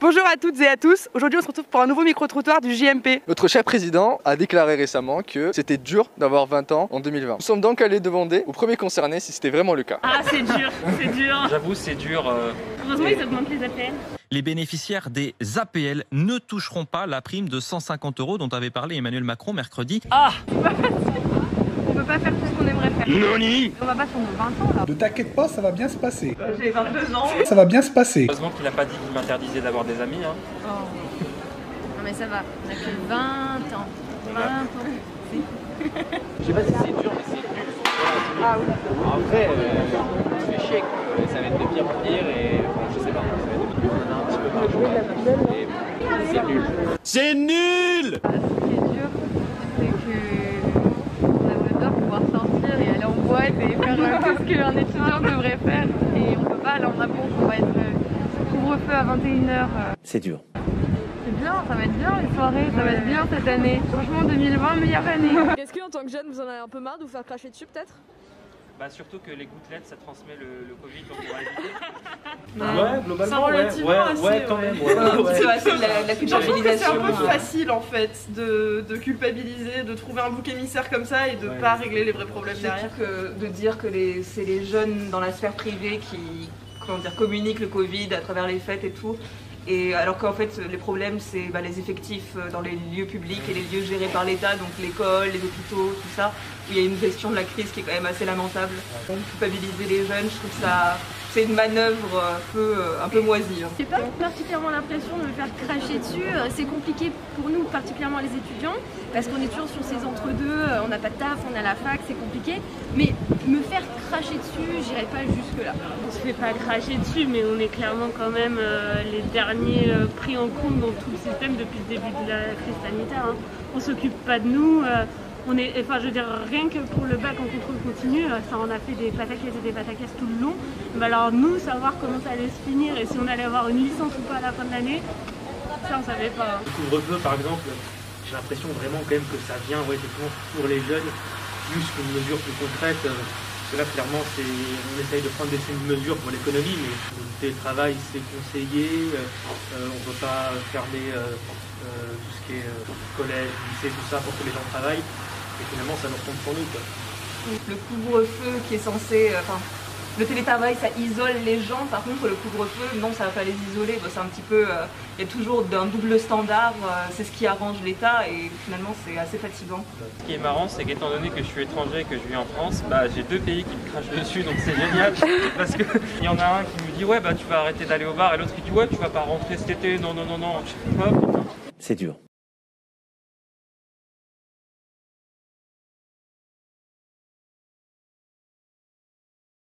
Bonjour à toutes et à tous, aujourd'hui on se retrouve pour un nouveau micro-trottoir du JMP. Notre cher président a déclaré récemment que c'était dur d'avoir 20 ans en 2020. Nous sommes donc allés demander aux premiers concernés si c'était vraiment le cas. Ah c'est dur, c'est dur. J'avoue c'est dur. Heureusement ils augmentent les APL. Les bénéficiaires des APL ne toucheront pas la prime de 150 € dont avait parlé Emmanuel Macron mercredi. Ah, On peut pas faire tout ce qu'on aimerait faire. Noni. On va pas sur nos 20 ans là. Ne t'inquiète pas, ça va bien se passer. J'ai 22 ans. Ça va bien se passer. Heureusement qu'il n'a pas dit qu'il m'interdisait d'avoir des amis. Hein. Oh. Non mais ça va, on a que 20 ans. 20 ans. Je sais pas si c'est dur, mais c'est nul. Ah oui. Après, tu fais chier, quoi. Ça va être de pire en pire et enfin, je sais pas, ça va être de on en a un petit peu marre, je pense. Et c'est nul. C'est nul. Ce qui est dur, c'est que on aimerait bien pouvoir sortir et aller en boîte et faire tout ce qu'un étudiant devrait faire. Et on peut pas aller en apron, on va être couvre-feu à 21h. C'est dur. C'est bien, ça va être bien les soirées, ça va être bien cette année. Franchement 2020, meilleure année. Est-ce qu'en tant que jeune, vous en avez un peu marre de vous faire cracher dessus peut-être? Bah surtout que les gouttelettes ça transmet le Covid donc on va éviter. Ouais, globalement, ouais, quand même. C'est Je la trouve que c'est culpabilisation. un peu facile en fait de culpabiliser, de trouver un bouc émissaire comme ça et de pas régler les vrais problèmes derrière. De dire que c'est les jeunes dans la sphère privée qui communiquent le Covid à travers les fêtes et tout. Et alors qu'en fait les problèmes c'est les effectifs dans les lieux publics et les lieux gérés par l'État, donc l'école, les hôpitaux, tout ça, où il y a une gestion de la crise qui est quand même assez lamentable. Donc culpabiliser les jeunes, je trouve que ça c'est une manœuvre un peu moisie. J'ai pas particulièrement l'impression de me faire cracher dessus. C'est compliqué pour nous, particulièrement les étudiants, parce qu'on est toujours sur ces entre-deux, on n'a pas de taf, on a la fac, c'est compliqué. Mais me faire cracher dessus, j'irai pas jusque-là. On se fait pas cracher dessus, mais on est clairement quand même les derniers pris en compte dans tout le système depuis le début de la crise sanitaire. Hein. On s'occupe pas de nous. Je veux dire, rien que pour le bac en contrôle continu, ça en a fait des pataquès et des pataquès tout le long. Mais alors nous, savoir comment ça allait se finir et si on allait avoir une licence ou pas à la fin de l'année, ça on savait pas. Le couvre-feu par exemple, j'ai l'impression vraiment quand même que ça vient effectivement pour les jeunes, plus qu'une mesure plus concrète. Parce que là clairement on essaye de prendre des mesures pour l'économie, mais le télétravail c'est conseillé, on ne peut pas fermer tout ce qui est collège, lycée, tout ça pour que les gens travaillent. Et finalement ça nous retombe sur nous, quoi. Le couvre-feu qui est censé... le télétravail ça isole les gens, par contre le couvre-feu, non ça va pas les isoler, c'est un petit peu... Il y a toujours un double standard, c'est ce qui arrange l'État et finalement c'est assez fatigant. Ce qui est marrant c'est qu'étant donné que je suis étranger et que je vis en France, j'ai deux pays qui me crachent dessus donc c'est génial. Parce qu'il y en a un qui me dit ouais tu vas arrêter d'aller au bar et l'autre qui dit ouais tu vas pas rentrer cet été, non. Je sais pas, putain. C'est dur.